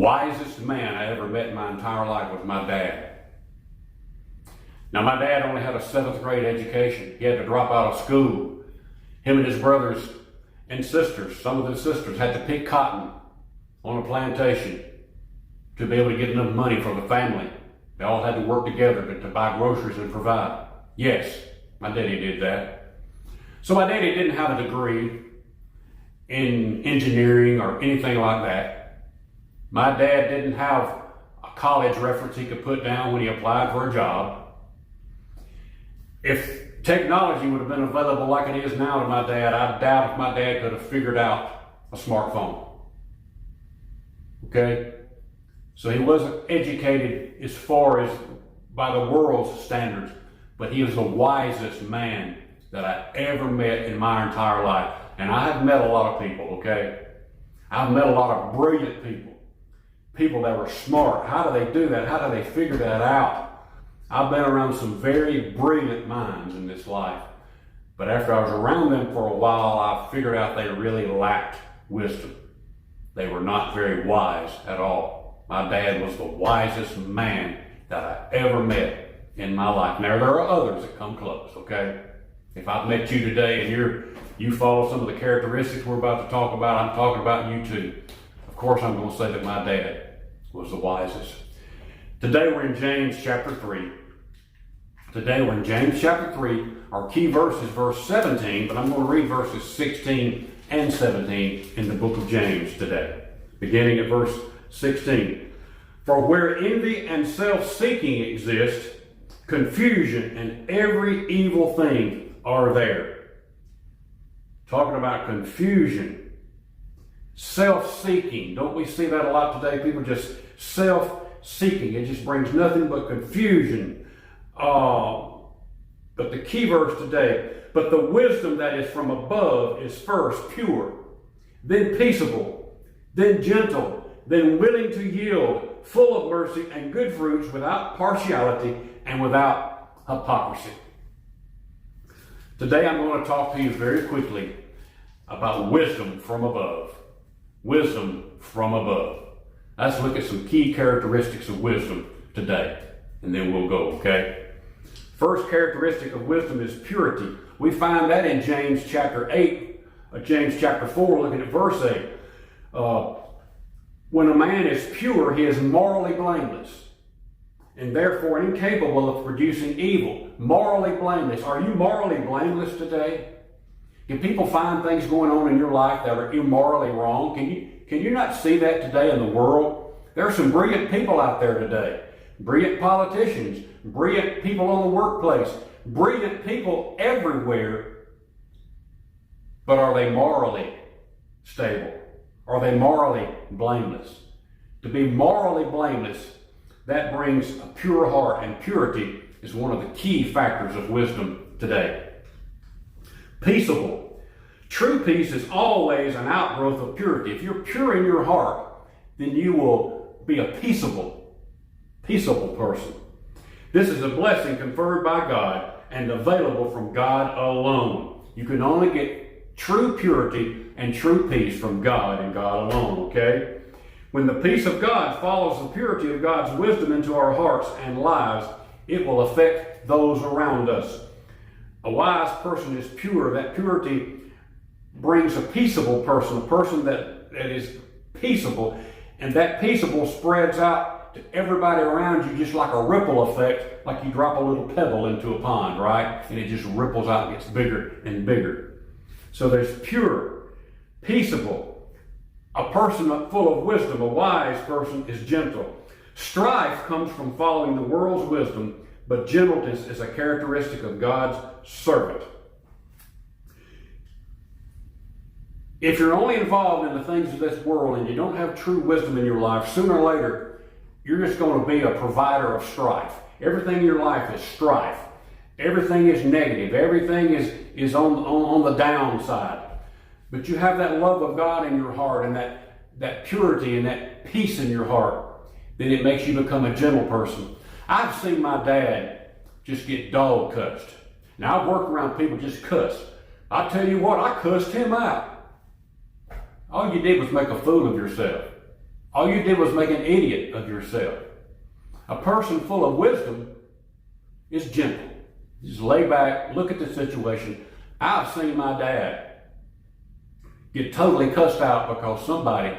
wisest man I ever met in my entire life was my dad. Now, my dad only had a 7th grade education. He had to drop out of school. Him and his brothers and sisters, some of his sisters, had to pick cotton on a plantation to be able to get enough money for the family. They all had to work together to buy groceries and provide. Yes, my daddy did that. So my daddy didn't have a degree in engineering or anything like that. My dad didn't have a college reference he could put down when he applied for a job. If technology would have been available like it is now to my dad, I doubt if my dad could have figured out a smartphone. Okay? So he wasn't educated as far as by the world's standards, but he was the wisest man that I ever met in my entire life. And I have met a lot of people, okay? I've met a lot of brilliant people. People that were smart. How do they do that? How do they figure that out? I've been around some very brilliant minds in this life. But after I was around them for a while, I figured out they really lacked wisdom. They were not very wise at all. My dad was the wisest man that I ever met in my life. Now, there are others that come close, okay? If I've met you today and you follow some of the characteristics we're about to talk about, I'm talking about you too. Of course, I'm going to say that my dad was the wisest. Today we're in James chapter 3. Today we're in James chapter 3. Our key verse is verse 17, but I'm going to read verses 16 and 17 in the book of James today. Beginning at verse 16. For where envy and self-seeking exist, confusion and every evil thing are there. Talking about confusion, self-seeking. Don't we see that a lot today? People just self-seeking. It just brings nothing but confusion. But the key verse today, but the wisdom that is from above is first pure, then peaceable, then gentle, then willing to yield, full of mercy and good fruits, without partiality and without hypocrisy. Today I'm going to talk to you very quickly about wisdom from above. Wisdom from above. Let's look at some key characteristics of wisdom today, and then we'll go, okay? First characteristic of wisdom is purity. We find that in James chapter 8, James chapter 4, looking at verse 8. When a man is pure, he is morally blameless, and therefore incapable of producing evil. Morally blameless. Are you morally blameless today? Can people find things going on in your life that are immorally wrong? Can you not see that today in the world? There are some brilliant people out there today. Brilliant politicians, brilliant people on the workplace, brilliant people everywhere. But are they morally stable? Are they morally blameless? To be morally blameless, that brings a pure heart, and purity is one of the key factors of wisdom today. Peaceable. True peace is always an outgrowth of purity. If you're pure in your heart, then you will be a peaceable person. This is a blessing conferred by God and available from God alone. You can only get true purity and true peace from God and God alone, okay? When the peace of God follows the purity of God's wisdom into our hearts and lives, it will affect those around us. A wise person is pure. That purity brings a peaceable person, a person that is peaceable, and that peaceable spreads out to everybody around you just like a ripple effect, like you drop a little pebble into a pond, right? And it just ripples out and gets bigger and bigger. So there's pure, peaceable, a person full of wisdom. A wise person is gentle. Strife comes from following the world's wisdom, but gentleness is a characteristic of God's servant. If you're only involved in the things of this world and you don't have true wisdom in your life, sooner or later, you're just going to be a provider of strife. Everything in your life is strife. Everything is negative. Everything is on the downside. But you have that love of God in your heart and that purity and that peace in your heart, then it makes you become a gentle person. I've seen my dad just get dog cussed. Now, I've worked around people just cuss. I tell you what, I cussed him out. All you did was make a fool of yourself. All you did was make an idiot of yourself. A person full of wisdom is gentle. Just lay back, look at the situation. I've seen my dad get totally cussed out because somebody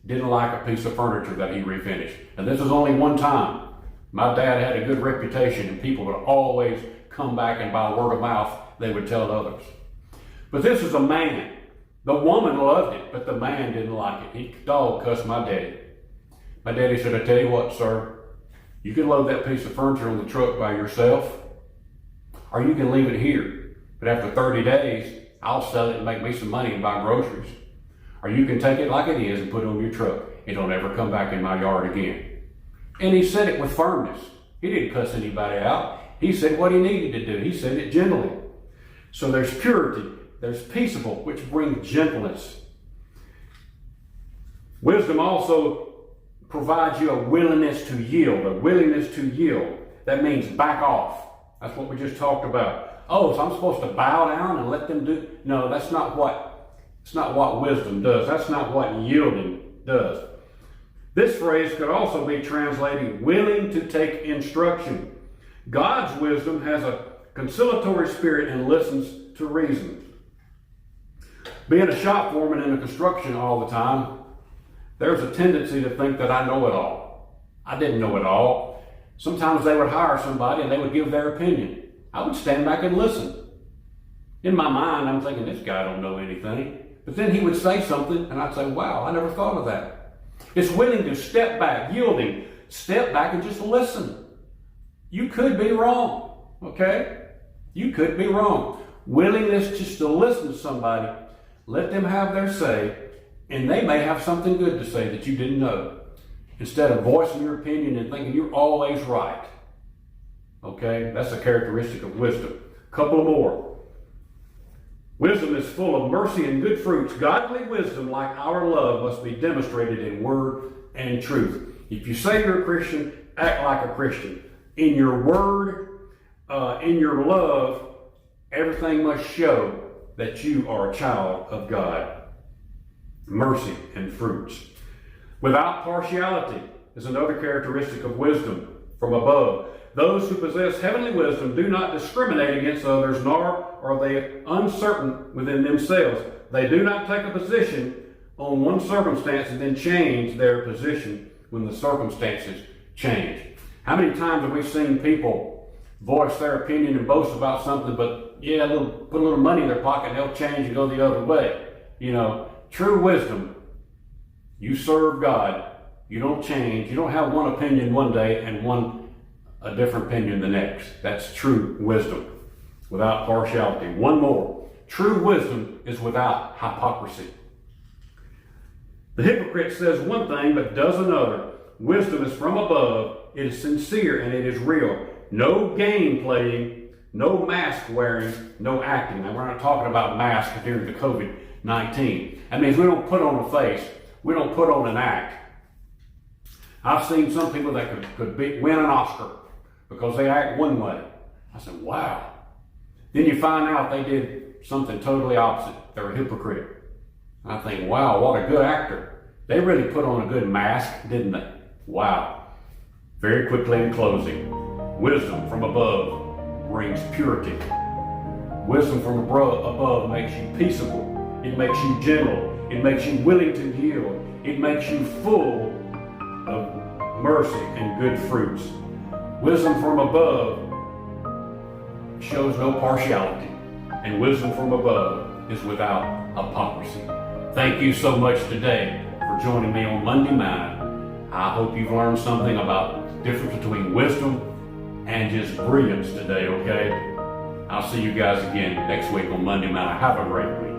didn't like a piece of furniture that he refinished. And this is only one time. My dad had a good reputation and people would always come back and by word of mouth, they would tell others. But this is a man. The woman loved it, but the man didn't like it. He dog cussed my daddy. My daddy said, I tell you what, sir, you can load that piece of furniture on the truck by yourself, or you can leave it here. But after 30 days, I'll sell it and make me some money and buy groceries. Or you can take it like it is and put it on your truck. It'll never come back in my yard again. And he said it with firmness. He didn't cuss anybody out. He said what he needed to do. He said it gently. So there's purity. There's peaceable, which brings gentleness. Wisdom also provides you a willingness to yield. A willingness to yield. That means back off. That's what we just talked about. Oh, so I'm supposed to bow down and let them do? No, that's not what wisdom does. That's not what yielding does. This phrase could also be translated willing to take instruction. God's wisdom has a conciliatory spirit and listens to reason. Being a shop foreman in a construction all the time, there's a tendency to think that I know it all. I didn't know it all. Sometimes they would hire somebody and they would give their opinion. I would stand back and listen. In my mind, I'm thinking, this guy don't know anything. But then he would say something and I'd say, wow, I never thought of that. It's willing to step back, yielding, step back and just listen. You could be wrong, okay? You could be wrong. Willingness just to listen to somebody, let them have their say, and they may have something good to say that you didn't know. Instead of voicing your opinion and thinking you're always right. Okay, that's a characteristic of wisdom. A couple more. Wisdom is full of mercy and good fruits. Godly wisdom, like our love, must be demonstrated in word and truth. If you say you're a Christian, act like a Christian. In your word, in your love, everything must show that you are a child of God. Mercy and fruits. Without partiality is another characteristic of wisdom from above. Those who possess heavenly wisdom do not discriminate against others, nor are they uncertain within themselves. They do not take a position on one circumstance and then change their position when the circumstances change. How many times have we seen people voice their opinion and boast about something, but put a little money in their pocket and they'll change and go the other way? You know, true wisdom, you serve God, you don't change, you don't have one opinion one day and a different opinion the next. That's true wisdom, without partiality. One more. True wisdom is without hypocrisy. The hypocrite says one thing but does another. Wisdom is from above. It is sincere and it is real. No game playing, no mask wearing, no acting. Now, we're not talking about masks during the COVID-19. That means we don't put on a face. We don't put on an act. I've seen some people that could win an Oscar because they act one way. I said, wow. Then you find out they did something totally opposite. They're a hypocrite. I think, wow, what a good actor. They really put on a good mask, didn't they? Wow. Very quickly in closing, wisdom from above brings purity. Wisdom from above makes you peaceable. It makes you gentle. It makes you willing to yield. It makes you full of mercy and good fruits. Wisdom from above shows no partiality, and wisdom from above is without hypocrisy. Thank you so much today for joining me on Monday Manna. I hope you've learned something about the difference between wisdom and just brilliance today, okay? I'll see you guys again next week on Monday Manna. Have a great week.